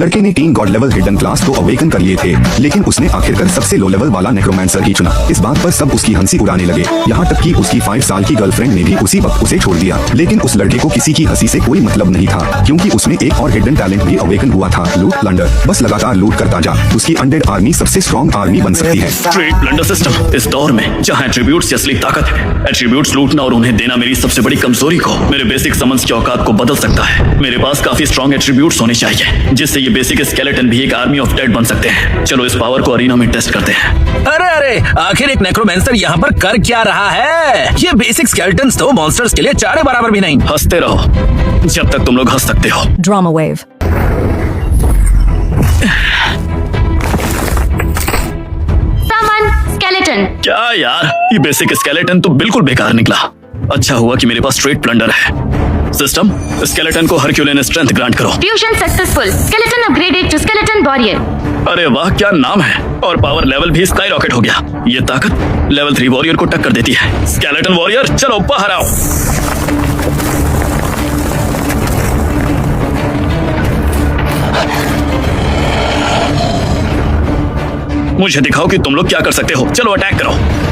लड़के ने 3 God level hidden class को अवेकन कर लिए थे, लेकिन उसने आखिरकार सबसे लो लेवल वाला नेक्रोमैंसर ही चुना। इस बात पर सब उसकी हंसी उड़ाने लगे, यहाँ तक कि उसकी 5 साल की गर्लफ्रेंड ने भी उसी वक्त उसे छोड़ दिया। लेकिन उस लड़के को किसी की हंसी से कोई मतलब नहीं था, क्योंकि उसमें एक और हिडन टैलेंट भी अवेकन हुआ था, लूट प्लंडर। बस लगातार लूट करता जा, उसकी अनडेड आर्मी सबसे स्ट्रॉन्ग आर्मी बन सकती है। ट्रेड प्लंडर सिस्टम इस दौर में जहाँ एट्रीब्यूट्स असली ताकत है, एट्रीब्यूट्स लूटना और उन्हें देना मेरी सबसे बड़ी कमजोरी को, मेरे बेसिक समन्स की औकात को बदल सकता है। मेरे पास काफी स्ट्रॉन्ग एट्रीब्यूट्स होने चाहिए, जिससे ये बेसिक स्केलेटन भी एक आर्मी ऑफ डेड बन सकते हैं। चलो इस पावर को अरीना में टेस्ट करते हैं। अरे आखिर एक नेक्रोमैंसर यहाँ पर कर क्या रहा है? ये बेसिक स्केलेटन्स तो मॉन्स्टर्स के लिए चारे बराबर भी नहीं। हंसते रहो जब तक तुम लोग हंस सकते हो। Drama wave. सामान स्केलेटन। क्या यार, ये बेसिक स्केलेटन तो बिल्कुल बेकार निकला। अच्छा हुआ कि मेरे पास ट्रेड प्लंडर है। सिस्टम, स्केलेटन को हरक्यूलियन स्ट्रेंथ ग्रांट करो। Fusion successful. Skeleton upgraded to skeleton warrior. अरे वाह, क्या नाम है। और पावर लेवल भी स्काई रॉकेट हो गया। ये ताकत लेवल 3 वॉरियर को टक्कर देती है। स्केलेटन वॉरियर चलो बाहर आओ। मुझे दिखाओ कि तुम लोग क्या कर सकते हो। चलो अटैक करो।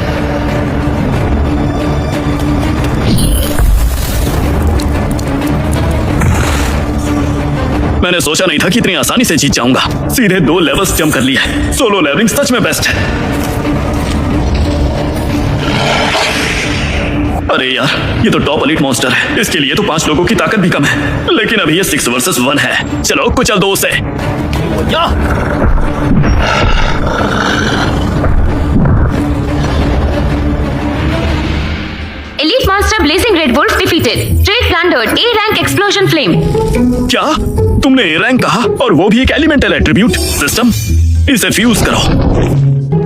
मैंने सोचा नहीं था कि इतनी आसानी से जीत जाऊंगा। सीधे 2 लेवल्स जंप कर लिया है। सोलो लेवलिंग सच में बेस्ट है। अरे यार, ये तो टॉप एलीट मॉन्स्टर है। इसके लिए तो 5 लोगों की ताकत भी कम है। लेकिन अभी ये 6 वर्सेस 1 है। चलो कुचल दो उसे। Elite monster blazing red wolf defeated. Trade plundered A rank explosion flame. क्या तुमने ए रैंक कहा, और वो भी एक एलिमेंटल एट्रीब्यूट? सिस्टम, इसे फ्यूज करो।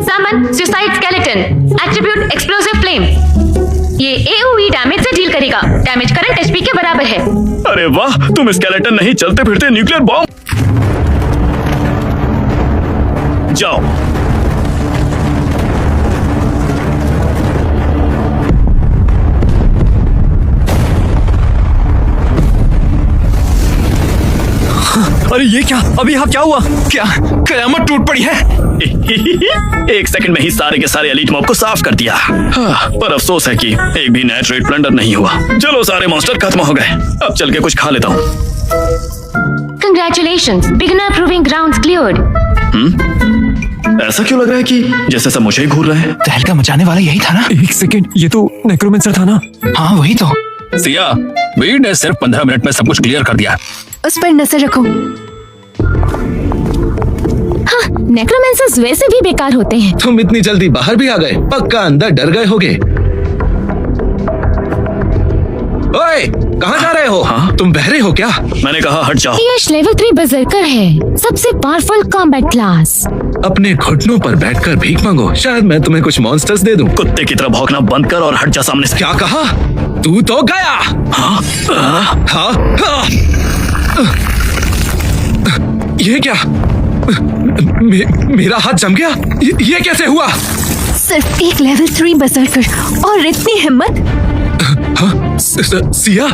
Summon suicide skeleton. Attribute explosive flame. ये AoE डैमेज से डील करेगा। डैमेज करंट HP के बराबर है। अरे वाह, तुम स्केलेटन नहीं, चलते फिरते न्यूक्लियर बॉम्ब। जाओ। अरे ये क्या? अभी यहाँ क्या हुआ? क्या कयामत टूट पड़ी है? एक सेकंड में ही सारे के सारे एलीट मॉब को साफ कर दिया। पर अफसोस है कि एक भी नया ट्रेड प्लंडर नहीं हुआ। चलो सारे मॉन्स्टर खत्म हो गए। अब चल के कुछ खा लेता हूँ। Congratulations, beginner proving grounds cleared. ऐसा क्यों लग रहा है कि जैसे सब मुझे ही घूर रहे हैं? तहलका मचाने वाला यही था ना? एक सेकंड, ये तो नेक्रोमैंसर था ना? हाँ वही तो। सिया, वीर ने सिर्फ 15 मिनट में सब कुछ क्लियर कर दिया। उस पर नजर रखो। हाँ, नेक्रोमैंसर्स वैसे भी बेकार होते हैं। तुम इतनी जल्दी बाहर भी आ गए? पक्का अंदर डर गए होगे। ओए, कहाँ जा रहे हो? हाँ? तुम बहरे हो क्या? मैंने कहा हट जाओ। यश लेवल 3 बर्जर्कर है, सबसे पावरफुल कॉम्बैट क्लास। अपने घुटनों पर बैठकर भीख मांगो, शायद मैं तुम्हें कुछ मॉन्स्टर्स दे दूं। कुत्ते की तरह भौंकना बंद कर और हट जा सामने से। क्या कहा? तू तो गया। हाँ? हाँ? हाँ? ये क्या? मेरा हाथ जम गया। ये कैसे हुआ? सिर्फ एक लेवल 3 बर्जर्कर और इतनी हिम्मत। सिया,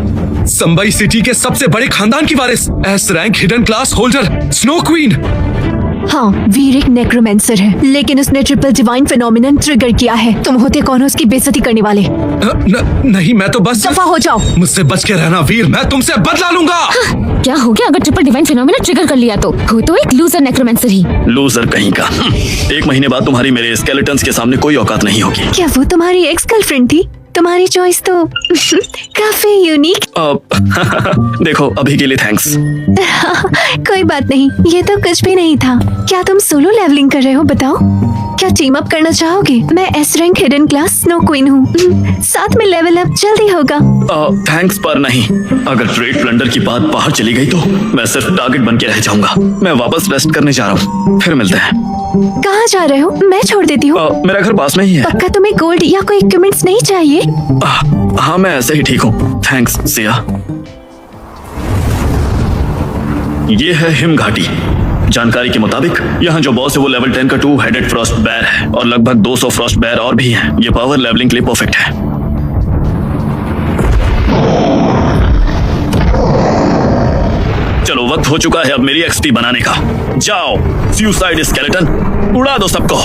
संबाई सिटी के सबसे बड़े खानदान की वारिस, S rank hidden class holder, snow queen. हाँ, वीर एक नेक्रोमैंसर है, लेकिन उसने ट्रिपल डिवाइन फेनोमेनन ट्रिगर किया है। तुम होते कौन हो उसकी बेइज्जती करने वाले? नहीं, मैं तो बस। दफा हो जाओ। मुझसे बच के रहना वीर, मैं तुमसे बदला लूंगा। हाँ, क्या हो गया अगर ट्रिपल डिवाइन फेनोमेनन ट्रिगर कर लिया तो? हो तो एक लूजर नेक्रोमैंसर ही। लूजर कहीं का। 1 महीने बाद तुम्हारी मेरे स्केलेटन्स के सामने कोई औकात नहीं होगी। क्या वो तुम्हारी एक्स गर्लफ्रेंड थी? तुम्हारी चॉइस तो काफी यूनिक। देखो, अभी के लिए थैंक्स। कोई बात नहीं, ये तो कुछ भी नहीं था। क्या तुम सोलो लेवलिंग कर रहे हो? बताओ, क्या टीम अप करना चाहोगे? मैं S rank hidden class snow queen हूँ। साथ में लेवल अप जल्दी होगा। थैंक्स पर नहीं। अगर ट्रेड प्लंडर की बात बाहर चली गई तो मैं सिर्फ टारगेट बन के रह जाऊंगा। मैं वापस रेस्ट करने जा रहा हूँ, फिर मिलते हैं। कहाँ जा रहे हो? मैं छोड़ देती हूँ। मेरा घर पास में ही है। पक्का तुम्हें गोल्ड या कोई इक्विपमेंट्स नहीं चाहिए? हाँ, मैं ऐसे ही ठीक हूँ। थैंक्स सिया। ये है हिम घाटी। जानकारी के मुताबिक यहाँ जो बॉस है वो लेवल 10 का 2 हेडेड फ्रॉस्ट बेयर है, और लगभग 200 फ्रॉस्ट बेयर और भी हैं। ये पावर लेवलिंग के लिए परफेक्ट है। चलो तो वक्त हो चुका है अब मेरी एक्सपी बनाने का। जाओ सुसाइड स्केलेटन, उड़ा दो सबको।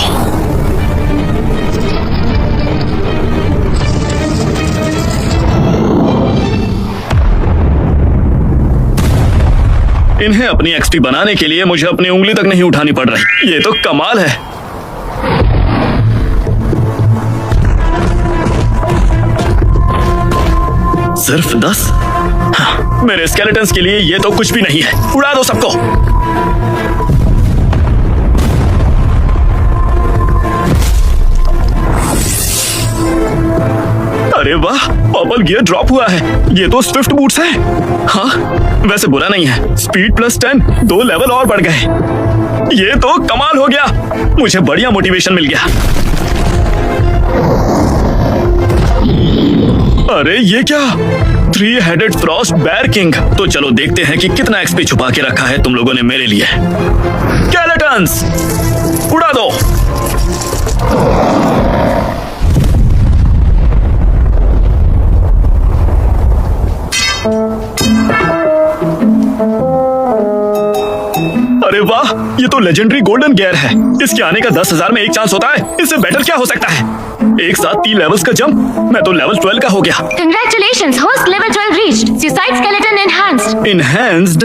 इन्हें अपनी एक्सपी बनाने के लिए मुझे अपनी उंगली तक नहीं उठानी पड़ रही। ये तो कमाल है। सिर्फ 10? हाँ, मेरे स्केलेटन्स के लिए ये तो कुछ भी नहीं है। उड़ा दो सबको। अरे वाह, पर्पल गियर ड्रॉप हुआ है। ये तो स्विफ्ट बूट्स है। हाँ, वैसे बुरा नहीं है। स्पीड प्लस 10, 2 लेवल और बढ़ गए। ये तो कमाल हो गया। मुझे बढ़िया मोटिवेशन मिल गया। अरे ये क्या? 3-headed Frost bear king. तो चलो देखते हैं कि कितना एक्सपी छुपा के रखा है तुम लोगों ने मेरे लिए। स्केलेटन्स, उड़ा दो। अरे वाह, ये तो लेजेंडरी गोल्डन गियर है। इसके आने का 10,000 में एक चांस होता है। इससे बेटर क्या हो सकता है? एक साथ 3 लेवल्स का जंप। मैं तो लेवल 12 का हो गया। Congratulations, host level 12 reached. Suicide skeleton enhanced. Enhanced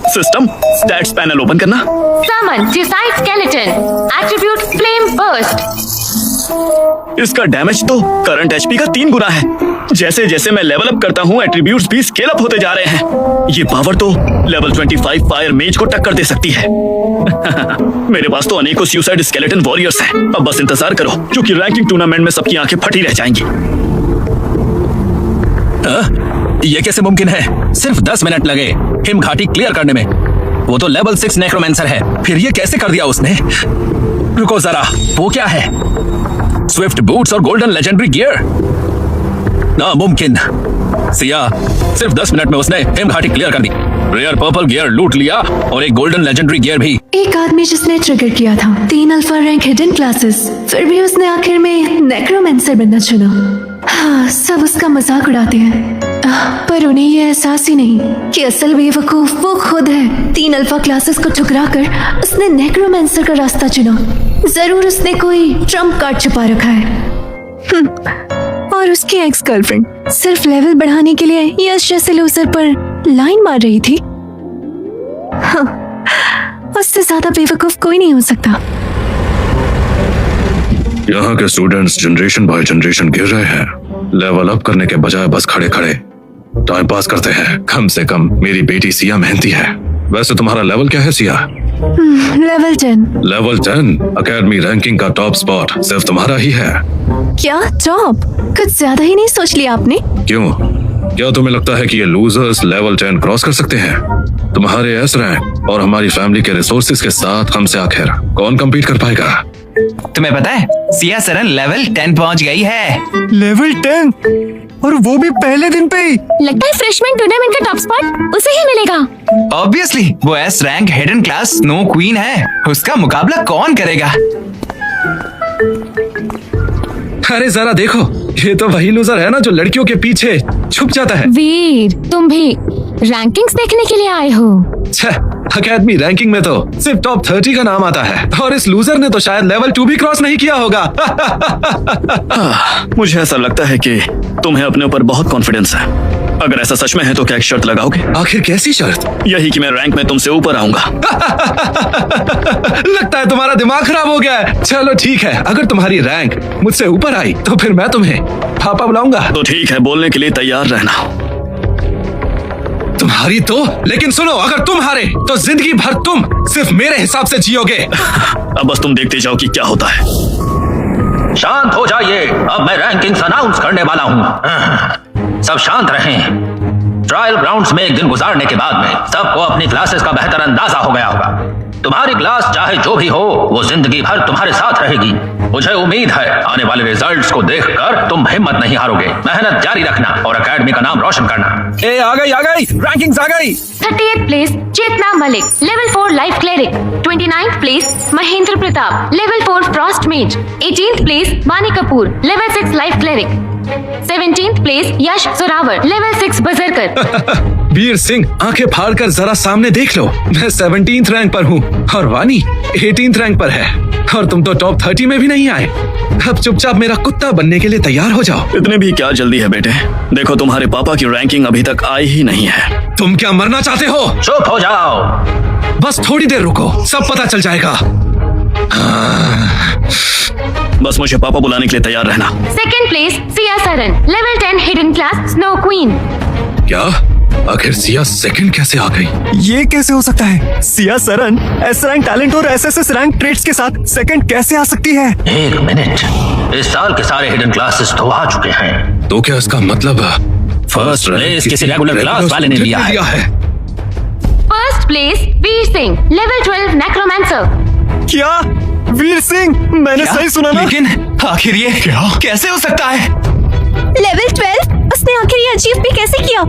system stats panel open करना। Summon suicide skeleton. Attribute flame burst. इसका डैमेज तो करंट एचपी का 3 गुना है। जैसे जैसे मैं लेवल अप करता हूँ, एट्रीब्यूट्स भी स्केल अप होते जा रहे हैं। ये पावर तो लेवल 25 फायर मेज को टक्कर दे सकती है। मेरे पास तो अनेकों सुसाइड स्केलेटन वॉरियर्स हैं। अब बस इंतजार करो, क्योंकि रैंकिंग टूर्नामेंट में सबकी आंखें फटी रह जाएंगी। ये कैसे मुमकिन है? सिर्फ 10 मिनट लगे हिम घाटी क्लियर करने में। वो तो लेवल 6 नेक्रोमेंसर है, फिर ये कैसे कर दिया उसने? रुको जरा, वो क्या है? स्विफ्ट बूट्स और गोल्डन लेजेंडरी गियर? नामुमकिन। सिया, सिर्फ 10 मिनट में उसने हिम घाटी क्लियर कर दी। रेयर पर्पल गियर लूट लिया और एक गोल्डन लेजेंडरी गियर भी। एक आदमी जिसने ट्रिगर किया था 3 अल्फा रैंक हिडन क्लासेस, फिर भी उसने आखिर में नेक्रोमेंसर बनना चुना। हाँ, सब उसका मजाक उड़ाते हैं, पर उन्हें ये एहसास ही नहीं कि असल बेवकूफ वो खुद है। 3 अल्फा क्लासेस को ठुकरा कर उसने नेक्रोमेंसर का रास्ता चुना। जरूर उसने कोई ट्रम्प कार्ड छुपा रखा है। और उसकी एक्स गर्लफ्रेंड सिर्फ लेवल बढ़ाने के लिए यश जैसे लूजर पर लाइन मार रही थी। हाँ, उससे ज्यादा बेवकूफ कोई नहीं हो सकता। यहाँ के स्टूडेंट्स जनरेशन बाय जनरेशन गिर रहे हैं। लेवल अप करने के बजाय बस खड़े खड़े टाइम पास करते हैं। कम से कम मेरी बेटी सिया मेहनती है। वैसे तुम्हारा लेवल क्या है Siya? Level 10। Level 10 academy ranking का टॉप स्पॉट सिर्फ तुम्हारा ही है। क्या टॉप? कुछ ज्यादा ही नहीं सोच लिया आपने? क्यों? क्या तुम्हें लगता है कि ये लूजर्स लेवल 10 क्रॉस कर सकते हैं? तुम्हारे एस रैंक और हमारी फैमिली के रिसोर्सेज के साथ हमसे आखिर कौन कम्पीट कर पाएगा? तुम्हें पता है सिया सरन लेवल 10 पहुंच गई है। लेवल 10 और वो भी पहले दिन पे ही। लगता है फ्रेशमैन टूर्नामेंट का टॉप स्पॉट उसे ही मिलेगा। ऑब्वियसली वो S rank hidden class snow queen है। उसका मुकाबला कौन करेगा? अरे जरा देखो, ये तो वही लूजर है ना जो लड़कियों के पीछे छुप जाता है। वीर, तुम भी रैंकिंग्स देखने के लिए आए हो? अकेडमी रैंकिंग में तो सिर्फ टॉप 30 का नाम आता है, और इस लूजर ने तो शायद लेवल 2 भी क्रॉस नहीं किया होगा। मुझे ऐसा लगता है कि तुम्हें अपने ऊपर बहुत कॉन्फिडेंस है। अगर ऐसा सच में है तो क्या एक शर्त लगाओगे? आखिर कैसी शर्त? यही कि मैं रैंक में तुमसे ऊपर आऊंगा। लगता है तुम्हारा दिमाग खराब हो गया है। चलो ठीक है, अगर तुम्हारी रैंक मुझसे ऊपर आई तो फिर मैं तुम्हें पापा बुलाऊंगा। तो ठीक है, बोलने के लिए तैयार रहना। तुम्हारी तो, लेकिन सुनो, अगर तुम हारे तो जिंदगी भर तुम सिर्फ मेरे हिसाब से जियोगे। अब बस तुम देखते जाओ कि क्या होता है। शांत हो जाइए, अब मैं रैंकिंग्स अनाउंस करने वाला हूँ। सब शांत रहें। ट्रायल ग्राउंड्स में एक दिन गुजारने के बाद में सबको अपनी क्लासेस का बेहतर अंदाजा हो गया होगा। तुम्हारी क्लास चाहे जो भी हो, वो जिंदगी भर तुम्हारे साथ रहेगी। मुझे उम्मीद है आने वाले रिजल्ट्स को देखकर तुम हिम्मत नहीं हारोगे। मेहनत जारी रखना और एकेडमी का नाम रोशन करना। आ गई रैंकिंग्स आ गई। 38th place Chetna Malik, level 4 life cleric. 29th place Mahendra Pratap, level 4 frost mage. 18th place Vani Kapoor, level 6 life cleric. 17th place Yash Zoravar, level 6 berserker. Veer Singh, आंखें फाड़ कर जरा सामने देख लो, मैं 17th रैंक पर हूँ और वानी 18th रैंक पर है, और तुम तो टॉप 30 में भी नहीं आए। अब चुपचाप मेरा कुत्ता बनने के लिए तैयार हो जाओ। इतने भी क्या जल्दी है बेटे, देखो तुम्हारे पापा की रैंकिंग अभी तक आई ही नहीं है। तुम क्या मरना चाहते हो? चुप हो जाओ। बस थोड़ी देर रुको, सब पता चल जाएगा। बस मुझे पापा बुलाने के लिए तैयार रहना। Second place Siya Saran, level 10 hidden class snow queen. क्या? आखिर सिया सेकंड कैसे आ गई? ये कैसे हो सकता है? Siya Saran S rank talent और एसएसएस रैंक ट्रेड्स के साथ सेकंड कैसे आ सकती है? एक मिनट, इस साल के सारे हिडन क्लासेस तो आ चुके हैं। तो क्या इसका मतलब फर्स्ट प्लेस किसी रेगुलर क्लास वाले ने लिया है। First place Veer Singh, level 12 necromancer. क्या वीर सिंह? मैंने सही सुना ना? लेकिन आखिर ये कैसे हो सकता है? लेवल 12? उसने आखिर ये अचीव भी कैसे किया?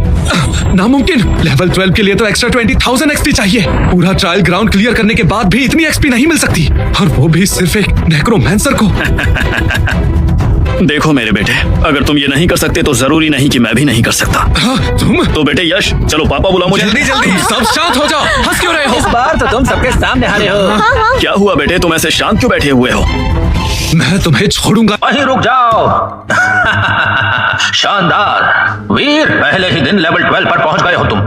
नामुमकिन। लेवल 12 के लिए तो एक्स्ट्रा 20,000 एक्सपी चाहिए। पूरा ट्रायल ग्राउंड क्लियर करने के बाद भी इतनी एक्सपी नहीं मिल सकती, और वो भी सिर्फ एक नेक्रोमैंसर को। देखो मेरे बेटे, अगर तुम ये नहीं कर सकते तो जरूरी नहीं कि मैं भी नहीं कर सकता। तुम तो बेटे यश, चलो पापा बुला मुझे। जल्दी जल्दी, सब शांत हो जाओ। हंस क्यों रहे हो? इस बार तो तुम सबके सामने हारे हो। क्या हुआ बेटे, तुम ऐसे शांत क्यों बैठे हुए हो? मैं तुम्हें छोड़ूंगा। वहीं रुक जाओ। शानदार वीर, पहले ही दिन लेवल 12 पर पहुंच गए हो तुम।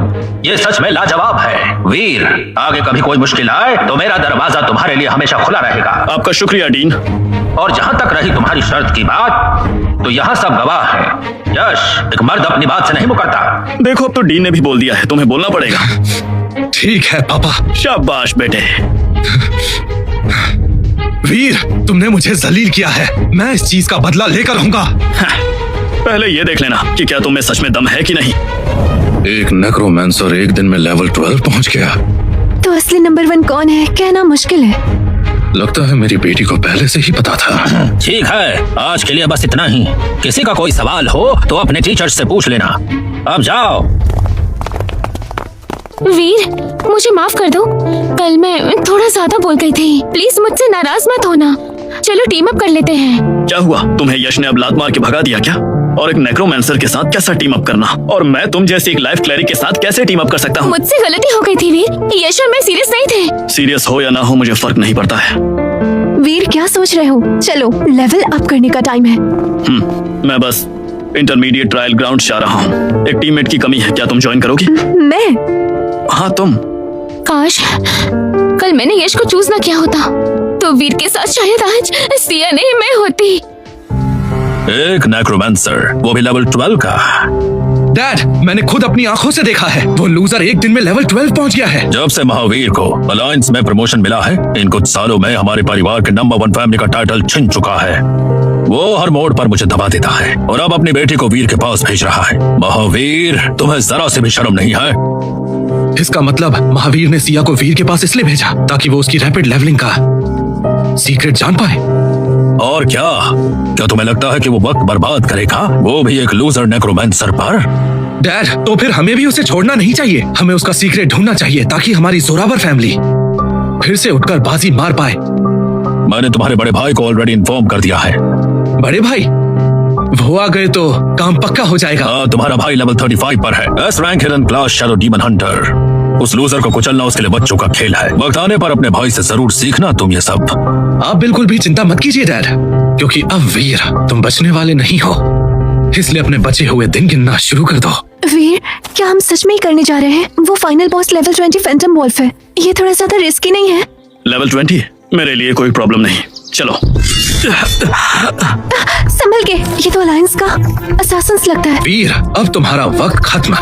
ये सच में लाजवाब है वीर। आगे कभी कोई मुश्किल आए तो मेरा दरवाजा तुम्हारे लिए हमेशा खुला रहेगा। आपका शुक्रिया डीन। और जहां तक रही तुम्हारी शर्त की बात, तो यहाँ सब गवाह हैं। यश, एक मर्द अपनी बात से नहीं मुकरता। देखो अब तो डीन ने भी बोल दिया है, तुम्हें बोलना पड़ेगा। ठीक है पापा। शाबाश बेटे। वीर, तुमने मुझे जलील किया है, मैं इस चीज का बदला लेकर रहूंगा। पहले ये देख लेना कि क्या तुम में सच में दम है कि नहीं। एक नेक्रोमैंसर एक दिन में लेवल 12 पहुंच गया। तो असली नंबर 1 कौन है कहना मुश्किल है। लगता है मेरी बेटी को पहले से ही पता था। ठीक है, आज के लिए बस इतना ही। किसी का कोई सवाल हो तो अपने टीचर से पूछ लेना। अब जाओ। वीर, मुझे माफ कर दो, कल मैं थोड़ा ज्यादा बोल गई थी। प्लीज मुझसे नाराज मत होना। चलो टीम अप कर लेते हैं। क्या हुआ, तुम्हें यश ने अब लात मार के भगा दिया क्या? और एक नेक्रोमैंसर के साथ कैसा टीम अप करना, और मैं तुम जैसे एक लाइफ क्लैरिक के साथ कैसे टीम अप कर सकता हूँ? मुझसे गलती हो गई थी वीर, यश और मैं सीरियस नहीं थे। सीरियस हो या ना हो मुझे फर्क नहीं पड़ता है। वीर, क्या सोच रहे हो? चलो लेवल अप करने का टाइम है। मैं बस इंटरमीडिएट ट्रायल ग्राउंड जा रहा हूँ। एक टीममेट की कमी है, क्या तुम ज्वाइन करोगी? मैं? हाँ तुम। काश कल मैंने यश को चूज ना किया होता, तो वीर के साथ शायद आज सिया नहीं मैं होती। एक नेक्रोमैंसर, वो भी लेवल 12 का। डैड, मैंने खुद अपनी आंखों से देखा है, वो लूजर एक दिन में लेवल 12 पहुंच गया है। जब से महावीर को अलायंस में प्रमोशन मिला है, इन कुछ सालों में हमारे परिवार के नंबर 1 फैमिली का टाइटल छिन चुका है। वो हर मोड़ पर मुझे दबा देता है, और अब अपनी बेटी को वीर के पास भेज रहा है। महावीर, तुम्हें जरा से भी शर्म नहीं है? इसका मतलब महावीर ने सिया को वीर के पास इसलिए भेजा ताकि वो उसकी रैपिड लेवलिंग का सीक्रेट जान पाए। और क्या तुम्हें लगता है कि वो वक्त बर्बाद करेगा, वो भी एक लूजर नेक्रोमैंसर पर? डैड, तो फिर हमें भी उसे छोड़ना नहीं चाहिए। हमें उसका सीक्रेट ढूंढना चाहिए ताकि हमारी जोरावर फैमिली फिर से उठकर बाजी मार पाए। मैंने तुम्हारे बड़े भाई को ऑलरेडी इन्फॉर्म कर दिया है। बड़े भाई? वो आ गए तो काम पक्का हो जाएगा। तुम्हारा भाई लेवल 35 पर है, S rank hidden class shadow demon Hunter. उस लूजर को कुचलना उसके लिए बच्चों का खेल है। वक्त आने पर अपने भाई से जरूर सीखना तुम ये सब। आप बिल्कुल भी चिंता मत कीजिए डैड, क्योंकि अब वीर तुम बचने वाले नहीं हो, इसलिए अपने बचे हुए दिन गिनना शुरू कर दो। वीर, क्या हम सच में ही करने जा रहे हैं? वो final boss level 20 phantom wolf है, ये थोड़ा ज्यादा रिस्की नहीं है? लेवल 20 मेरे लिए कोई प्रॉब्लम नहीं, चलो। संभल के, ये तो अलायंस का असासिन्स लगता है। वीर, अब तुम्हारा वक्त खत्म।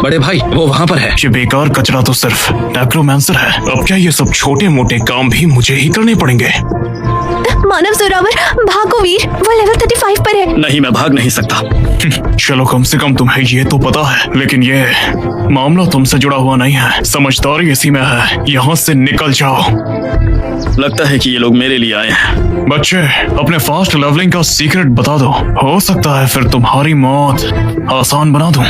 बड़े भाई, वो वहाँ पर है। ये बेकार कचरा तो सिर्फ नेक्रोमैंसर है। अब क्या ये सब छोटे मोटे काम भी मुझे ही करने पड़ेंगे? मानव जोरावर, भागो वीर, वो लेवल 35 पर है। नहीं, मैं भाग नहीं सकता। चलो, कम से कम तुम्हें ये तो पता है, लेकिन ये मामला तुमसे जुड़ा हुआ नहीं है। समझदारी इसी में है, यहाँ से निकल जाओ। लगता है कि ये लोग मेरे लिए आए हैं। बच्चे, अपने फास्ट लेवलिंग का सीक्रेट बता दो, हो सकता है फिर तुम्हारी मौत आसान बना दूं।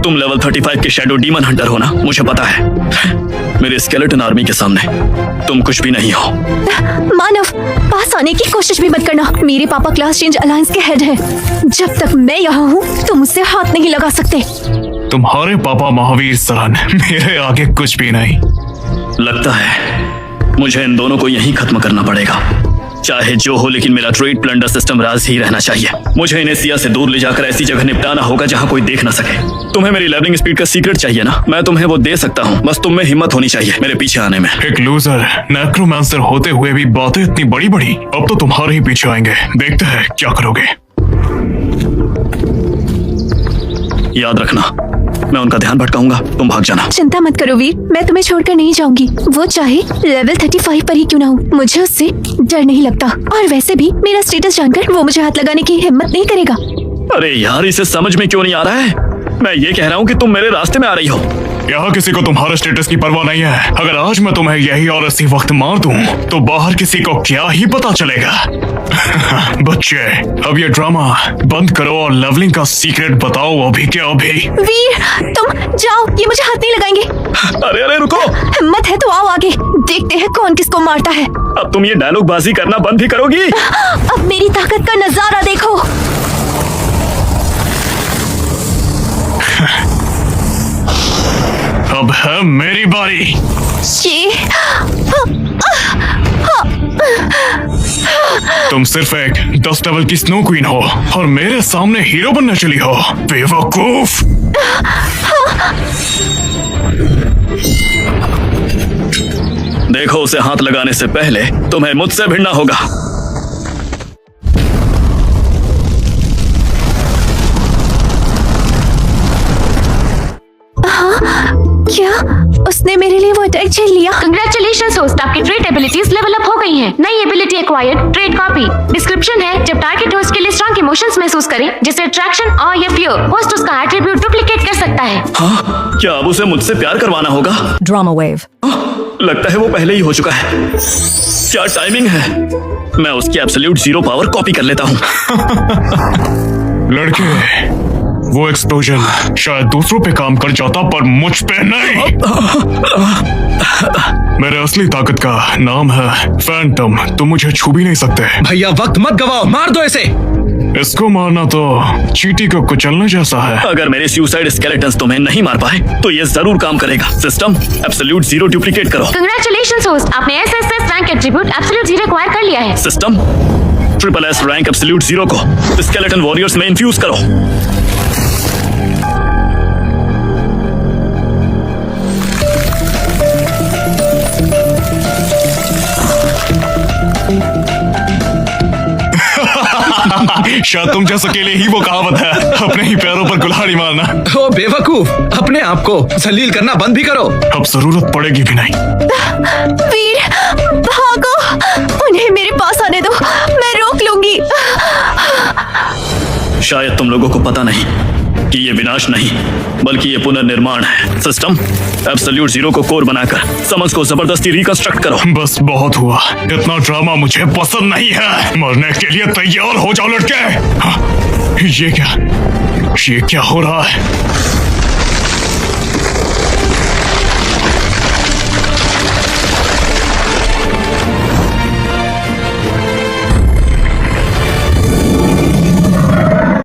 तुम लेवल 35 के शैडो डीमन हंटर हो ना, मुझे पता है। मेरे स्केलेटन आर्मी के सामने तुम कुछ भी नहीं हो। मानव, पास आने की कोशिश भी मत करना। मेरे पापा क्लास चेंज अलायंस के हेड हैं। जब तक मैं यहाँ हूँ तुम मुझसे हाथ नहीं लगा सकते। तुम्हारे पापा महावीर सरन मेरे आगे कुछ भी नहीं। लगता है मुझे इन दोनों को यहीं खत्म करना पड़ेगा, चाहे जो हो, लेकिन मेरा ट्रेड प्लंडर सिस्टम राज ही रहना चाहिए। मुझे इन्हें सिया से दूर ले जाकर ऐसी जगह निपटाना होगा जहां कोई देख ना सके। तुम्हें मेरी लेवलिंग स्पीड का सीक्रेट चाहिए ना, मैं तुम्हें वो दे सकता हूं, बस तुम में हिम्मत होनी चाहिए मेरे पीछे आने में। एक लूजर नेक्रोमांसर होते हुए भी बातें इतनी बड़ी बड़ी, अब तो तुम्हारे ही पीछे आएंगे, देखते हैं क्या करोगे। याद रखना, मैं उनका ध्यान भटकाऊंगा, तुम भाग जाना। चिंता मत करो वीर, मैं तुम्हें छोड़कर नहीं जाऊंगी। वो चाहे लेवल 35 पर ही क्यों ना हो, मुझे उससे डर नहीं लगता। और वैसे भी मेरा स्टेटस जानकर वो मुझे हाथ लगाने की हिम्मत नहीं करेगा। अरे यार, इसे समझ में क्यों नहीं आ रहा है? मैं ये कह रहा हूँ कि तुम मेरे रास्ते में आ रही हो। यहाँ किसी को तुम्हारे स्टेटस की परवाह नहीं है। अगर आज मैं तुम्हें यही और इसी वक्त मार दूं, तो बाहर किसी को क्या ही पता चलेगा। बच्चे, अब ये ड्रामा बंद करो और लेवलिंग का सीक्रेट बताओ अभी के अभी। वीर, तुम जाओ, ये मुझे हाथ नहीं लगाएंगे। अरे अरे रुको, हिम्मत है तो आओ आगे, देखते हैं कौन किसको मारता है। अब तुम ये डायलॉग बाजी करना बंद भी करोगी? अब मेरी ताकत का नजारा देखो। अब है मेरी बारी। ये तुम सिर्फ एक 10 लेवल की स्नो क्वीन हो और मेरे सामने हीरो बनने चली हो, बेवकूफ। देखो, उसे हाथ लगाने से पहले तुम्हें मुझसे भिड़ना होगा। क्या उसने मेरे लिए वो अटैक झेल लिया? कंग्रेचुलेशंस होस्ट, आपकी ट्रेड एबिलिटीज लेवल अप हो गई हैं। नई ability acquired, trade copy. Description है, जब टारगेट होस्ट के लिए स्ट्रांग इमोशंस महसूस करे, जैसे अट्रैक्शन और या फियर, होस्ट उसका एट्रीब्यूट डुप्लीकेट कर सकता है। हाँ, क्या अब उसे मुझसे प्यार करवाना होगा? Drama wave. लगता है वो पहले ही हो चुका है। क्या टाइमिंग है, मैं उसकी एब्सोल्यूट जीरो पावर कॉपी कर लेता हूँ। लड़के, वो एक्सप्लोजन शायद दूसरों पे काम कर जाता, पर मुझ पे नहीं। मेरे असली ताकत का नाम है फैंटम। तुम मुझे छू भी नहीं सकते। भैया वक्त मत गवाओ, मार दो इसे। इसको मारना तो चींटी को कुचलने जैसा है। अगर मेरे सुसाइड स्केलेटन्स तुम्हें नहीं मार पाए तो ये जरूर काम करेगा। सिस्टम एब्सोल्यूट जीरो डुप्लीकेट करो। कंग्रेचुलेशंस होस्ट, आपने SSS rank attribute absolute zero acquire कर लिया है। System triple S rank absolute zero को स्केलेटन वॉरियर्स में इन्फ्यूज करो। शायद तुम जैसे अकेले ही वो कहावत है, अपने ही पैरों पर कुल्हाड़ी मारना। ओ बेवकूफ, अपने आप को जलील करना बंद भी करो। अब जरूरत पड़ेगी भी नहीं। वीर, भागो, उन्हें मेरे पास आने दो, मैं रोक लूंगी। शायद तुम लोगों को पता नहीं कि ये विनाश नहीं बल्कि ये पुनर्निर्माण है। सिस्टम एब्सोल्यूट जीरो को कोर बनाकर समझ को जबरदस्ती रिकंस्ट्रक्ट करो। बस बहुत हुआ, इतना ड्रामा मुझे पसंद नहीं है। मरने के लिए तैयार हो जाओ लड़के। ये क्या हो रहा है?